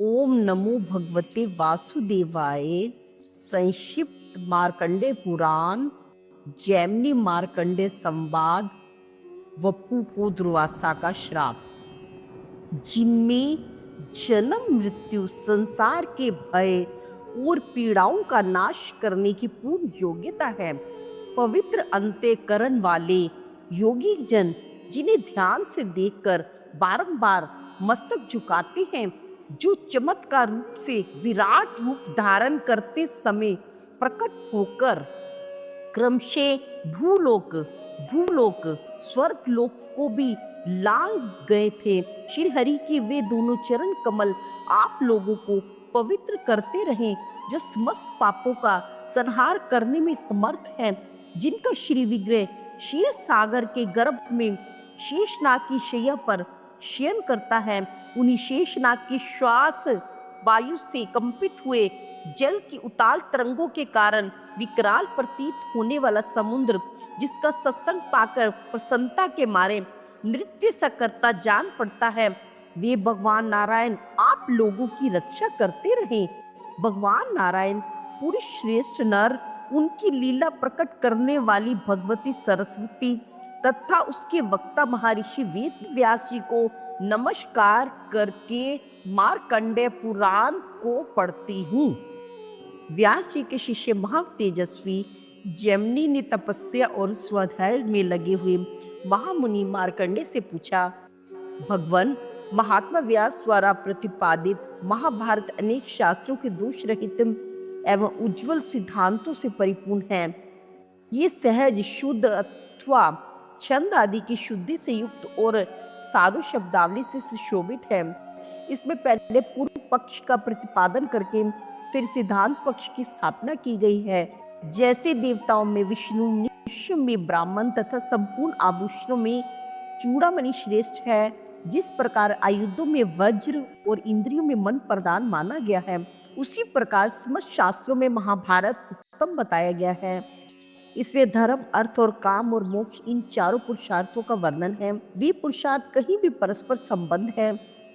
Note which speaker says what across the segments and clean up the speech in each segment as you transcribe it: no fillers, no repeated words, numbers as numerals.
Speaker 1: ओम नमो भगवते वासुदेवाय। संक्षिप्त मार्कंडे पुराण, जैमिनी मार्कंडे संवाद, वपु को दुर्वासा का श्राप। जिनमें जन्म मृत्यु संसार के भय और पीड़ाओं का नाश करने की पूर्ण योग्यता है, पवित्र अंतःकरण वाले योगी जन जिन्हें ध्यान से देखकर बारंबार मस्तक झुकाते हैं, जो चमत्कार रूप से विराट रूप धारण करते समय प्रकट होकर क्रमशः भूलोक भूलोक स्वर्ग लोक को भी लांग गए थे। श्री हरि के वे दोनों चरण कमल आप लोगों को पवित्र करते रहें, जो समस्त पापों का संहार करने में समर्थ है, जिनका श्री विग्रह क्षीर सागर के गर्भ में शेषनाग की शैया पर शयन करता है। उन्हीं शेषनाग की श्वास वायु से कंपित हुए जल की उताल तरंगों के कारण विकराल प्रतीत होने वाला समुद्र, जिसका सत्संग पाकर प्रसन्नता के मारे नृत्य सा करता जान पड़ता है, वे भगवान नारायण आप लोगों की रक्षा करते रहें। भगवान नारायण पुरुष श्रेष्ठ नर, उनकी लीला प्रकट करने वाली भगवती सरस्वती तथा उसके वक्ता महर्षि वेद व्यास जी को नमस्कार करके मार्कंडेय पुराण को पढ़ती हूँ। व्यास जी के शिष्य महातेजस्वी जैमिनी ने तपस्या और स्वाध्याय में लगे हुए महामुनि मार्कंडे से पूछा, भगवान, महात्मा व्यास द्वारा प्रतिपादित महाभारत अनेक शास्त्रों के दोष रहित एवं उज्जवल सिद्धांतों से परिपूर्ण है। ये सहज शुद्ध अथवा छंद आदि की शुद्धि से युक्त और साधु शब्दावली से सुशोभित है। इसमें पहले पूर्व पक्ष का प्रतिपादन करके फिर सिद्धांत पक्ष की स्थापना की गई है। जैसे देवताओं में विष्णु, मनुष्य में ब्राह्मण तथा संपूर्ण आभूषणों में चूड़ामणि श्रेष्ठ है, जिस प्रकार आयुधों में वज्र और इंद्रियों में मन प्रधान माना गया है, उसी प्रकार समस्त शास्त्रों में महाभारत उत्तम बताया गया है। इसमें धर्म, अर्थ और काम और मोक्ष, इन चारों पुरुषार्थों का वर्णन है। वे पुरुषार्थ कहीं भी परस्पर संबंध है,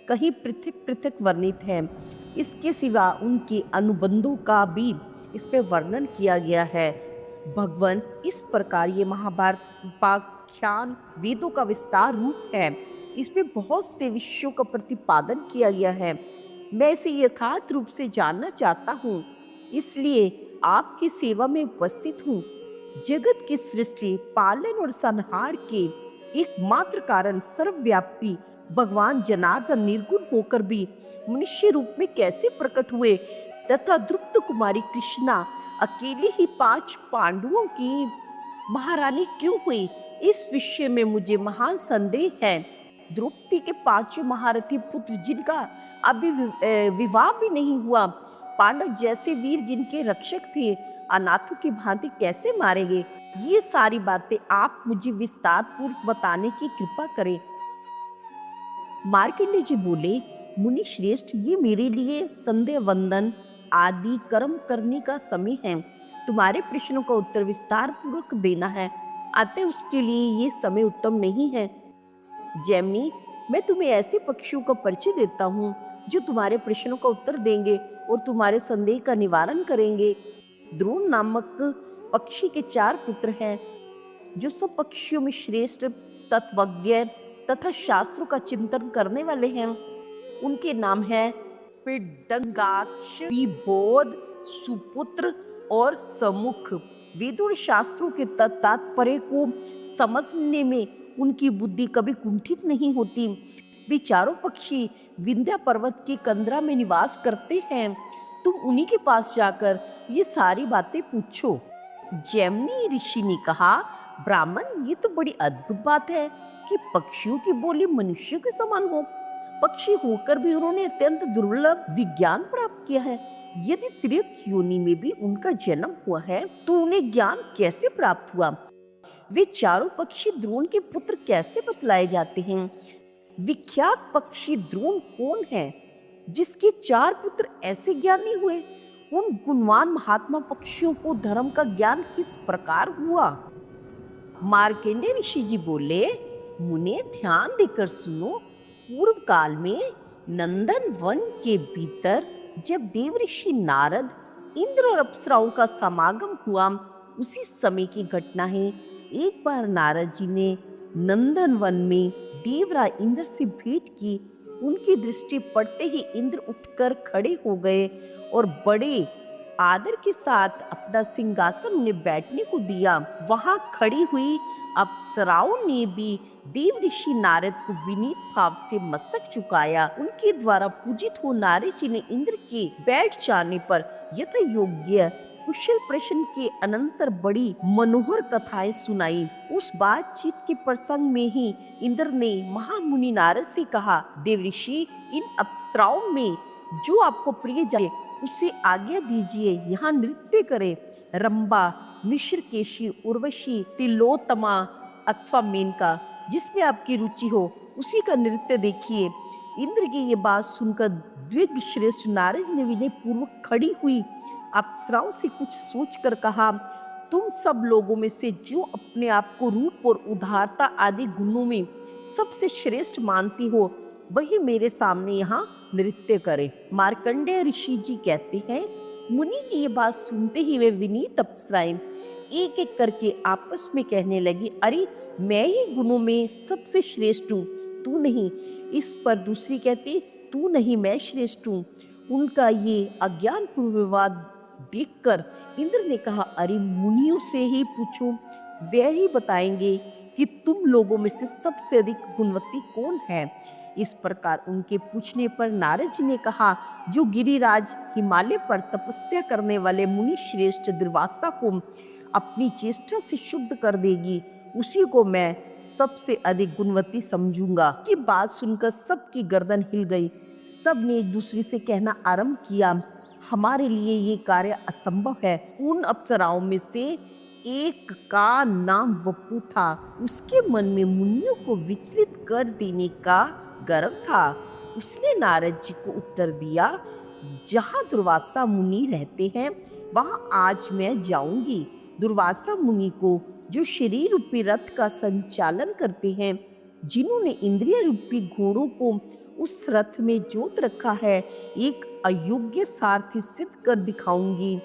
Speaker 1: कहीं पृथक पृथक वर्णित है। इसके सिवा उनके अनुबंधों का भी इसमें वर्णन किया गया है। भगवान, इस प्रकार ये महाभारत उपाख्यान वेदों का विस्तार रूप है। इसमें बहुत से विषयों का प्रतिपादन किया गया है। मैं इसे यथार्थ रूप से जानना चाहता हूँ, इसलिए आपकी सेवा में उपस्थित हूँ। जगत की सृष्टि, पालन और संहार के एकमात्र कारण सर्वव्यापी भगवान जनार्दन निर्गुण होकर भी मनुष्य रूप में कैसे प्रकट हुए तथा द्रुपद कुमारी कृष्णा अकेले ही 5 पांडवों की महारानी क्यों हुई, इस विषय में मुझे महान संदेह है। द्रौपदी के 5 महारथी पुत्र, जिनका अभी विवाह भी नहीं हुआ, पांडव जैसे वीर जिनके रक्षक थे, अनाथों की भांति कैसे मारे गए? ये सारी बातें आप मुझे विस्तार पूर्वक बताने की कृपा करें। मार्कंडेय जी बोले, मुनि श्रेष्ठ, ये मेरे लिए संध्या वंदन आदि कर्म करने का समय है। तुम्हारे प्रश्नों का उत्तर विस्तार पूर्वक देना है, अतः उसके लिए ये समय उत्तम नहीं है। जैमिनी, मैं तुम्हें ऐसे पक्षियों का परिचय देता हूँ जो तुम्हारे प्रश्नों का उत्तर देंगे और तुम्हारे संदेह का निवारण करेंगे। द्रोण नामक पक्षी के 4 पुत्र हैं, जो सब पक्षियों में श्रेष्ठ, तत्वज्ञ तथा शास्त्रों का चिंतन करने वाले हैं। उनके नाम हैं पिडंगाक्ष, विबोध, सुपुत्र और समुख। वेदों और शास्त्रों के तात्पर्य को समझने में उनकी बुद्धि कभी कुंठित नहीं होती। वे चारों पक्षी विंध्या पर्वत की कंदरा में निवास करते हैं। तुम उन्हीं के पास जाकर ये सारी बातें पूछो। जैमिनी ऋषि ने कहा, ब्राह्मण, ये तो बड़ी अद्भुत बात है कि पक्षियों की बोली मनुष्य के समान हो। पक्षी होकर भी उन्होंने अत्यंत दुर्लभ विज्ञान प्राप्त किया है। यदि तिर्यक योनि में भी उनका जन्म हुआ है, तो उन्हें ज्ञान कैसे प्राप्त हुआ? वे चारों पक्षी द्रोण के पुत्र कैसे बतलाए जाते हैं? विख्यात पक्षी द्रोण कौन है, जिसके 4 पुत्र ऐसे ज्ञानी हुए? उन गुणवान महात्मा पक्षियों को धर्म का ज्ञान किस प्रकार हुआ? मार्कंडेय ऋषि जी बोले, मुने ध्यान देकर सुनो। पूर्व काल में नंदन वन के भीतर जब देवऋषि नारद, इंद्र और अप्सराओं का समागम हुआ, उसी समय की घटना है। एक बार नारद जी ने नंदन वन में देवराज इंद्र से भेंट की। उनकी दृष्टि पड़ते ही इंद्र उठकर खड़े हो गए और बड़े आदर के साथ अपना सिंहासन उन्हें बैठने को दिया। वहां खड़ी हुई अप्सराओं ने भी देव ऋषि नारद को विनीत भाव से मस्तक झुकाया। उनके द्वारा पूजित हो नारद जी ने इंद्र के बैठ जाने पर यथा योग्य कुशल प्रश्न के अनंतर बड़ी मनोहर कथाएं सुनाई। उस बातचीत के प्रसंग में ही इंद्र ने महामुनि नारद से कहा, देव ऋषि, इन अप्सराओं में जो आपको प्रिय जाए उसे आज्ञा दीजिए यहाँ नृत्य करे। रंबा, मिश्रकेशी, उर्वशी, तिलोत्तमा अथवा मेनका, जिसमें आपकी रुचि हो उसी का नृत्य देखिए। इंद्र की ये बात सुनकर द्विग श्रेष्ठ नारद ने विनय पूर्वक खड़ी हुई अप्सराओं से कुछ सोचकर कहा, तुम सब लोगों में से जो अपने आप को रूप और उदारता आदि गुणों में सबसे श्रेष्ठ मानती हो, वही मेरे सामने यहाँ नृत्य करे। मार्कंडेय ऋषि जी कहते हैं, मुनि की ये बात सुनते ही वे विनीत अप्सराएं एक एक करके आपस में कहने लगी, अरे मैं ही गुणों में सबसे श्रेष्ठ हूँ, तू नहीं। इस पर दूसरी कहती, तू नहीं, मैं श्रेष्ठ हूँ। उनका ये अज्ञान पूर्ण विवाद देखकर इंद्र ने कहा, अरे मुनियों से ही पूछो, वे ही बताएंगे कि तुम लोगों में से सबसे अधिक गुणवती कौन है। इस प्रकार उनके पूछने पर नारद जी ने कहा, जो गिरिराज हिमालय पर तपस्या करने वाले मुनि श्रेष्ठ दुर्वासा को अपनी चेष्टा से शुद्ध कर देगी, उसी को मैं सबसे अधिक गुणवती समझूंगा। की बात सुनकर सबकी गर्दन हिल गई। सब ने एक दूसरे से कहना आरंभ किया, हमारे लिए ये कार्य असंभव है। उन अप्सराओं में से एक का नाम वपु था। उसके मन में मुनियों को विचलित कर देने का गर्व था। उसने नारद जी को उत्तर दिया, जहाँ दुर्वासा मुनि रहते हैं वहां आज मैं जाऊंगी। दुर्वासा मुनि को, जो शरीर रूपी रथ का संचालन करते हैं, जिन्होंने इंद्रिय रूपी घोड़ों को उस रथ में जोत रखा है, एक अयोग्य सारथी सिद्ध कर दिखाऊंगी।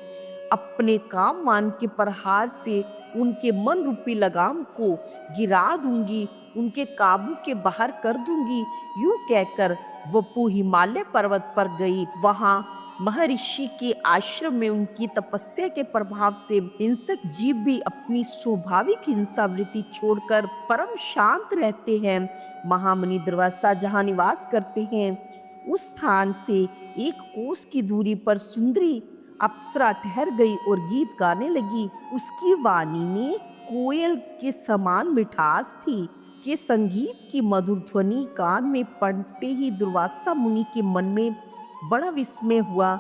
Speaker 1: अपने काम मान के प्रहार से उनके मन रूपी लगाम को गिरा दूंगी, उनके काबू के बाहर कर दूंगी। यूं कहकर वपु हिमालय पर्वत पर गई। वहां महर्षि के आश्रम में उनकी तपस्या के प्रभाव से हिंसक जीव भी अपनी स्वाभाविक हिंसा वृत्ति छोड़कर परम शांत रहते हैं। महामुनि दुर्वासा जहाँ निवास करते हैं, उस स्थान से एक कोस की दूरी पर सुंदरी अप्सरा ठहर गई और गीत गाने लगी। उसकी वाणी में कोयल के समान मिठास थी। के संगीत की मधुर ध्वनि कान में पड़ते ही दुर्वासा मुनि के मन में बड़ा विस्मय हुआ।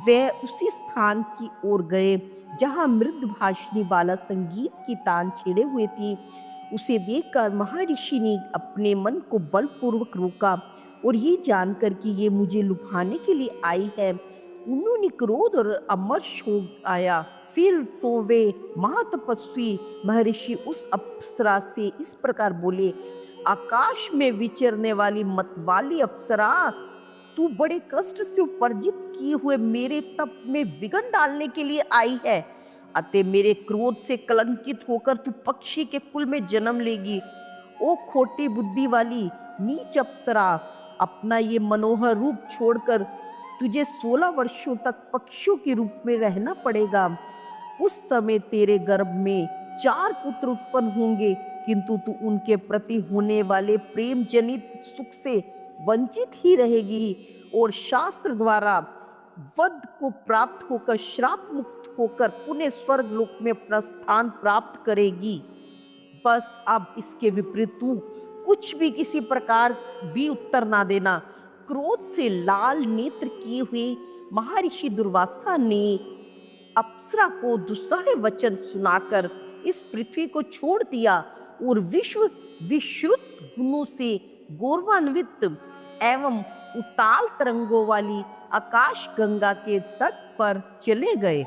Speaker 1: वे उसी स्थान की ओर गए जहां मृद भाषणी वाला संगीत की तान छेड़े हुए थी। उसे देखकर महर्षि ने अपने मन को बलपूर्वक रोका और ये जानकर कि ये मुझे लुभाने के लिए आई है, उन्होंने क्रोध और अमर्ष हो आया। फिर तो वे महातपस्वी महर्षि उस अप्सरा से इस प्रकार बोले, आकाश में विचरने वाली मतवाली अप्सरा, तू बड़े कष्ट से उपार्जित किए हुए मेरे तप में विघ्न डालने के लिए आई है। अतः मेरे क्रोध से कलंकित होकर तू पक्षी के कुल में जन्म लेगी। ओ खोटी बुद्धि वाली नीच अप्सरा, अपना ये मनोहर रूप छोड़कर तुझे 16 वर्षों तक पक्षियों के रूप में रहना पड़ेगा। उस समय तेरे गर्भ में 4 पुत्र उत्पन्न होंगे, किंतु तू उनके प्रति होने वाले प्रेम जनित सुख से वंचित ही रहेगी और शास्त्र द्वारा वध को प्राप्त होकर श्राप मुक्त होकर पुनः स्वर्ग लोक में अपना स्थान प्राप्त करेगी। बस अब इसके विपरीत तू कुछ भी किसी प्रकार भी उत्तर ना देना। क्रोध से लाल नेत्र किए हुए महर्षि दुर्वासा ने अप्सरा को दुस्सह वचन सुनाकर इस पृथ्वी को छोड़ दिया और विश्व विश्रुत गुणों से गौरवान्वित एवं उताल तरंगों वाली आकाश गंगा के तट पर चले गए।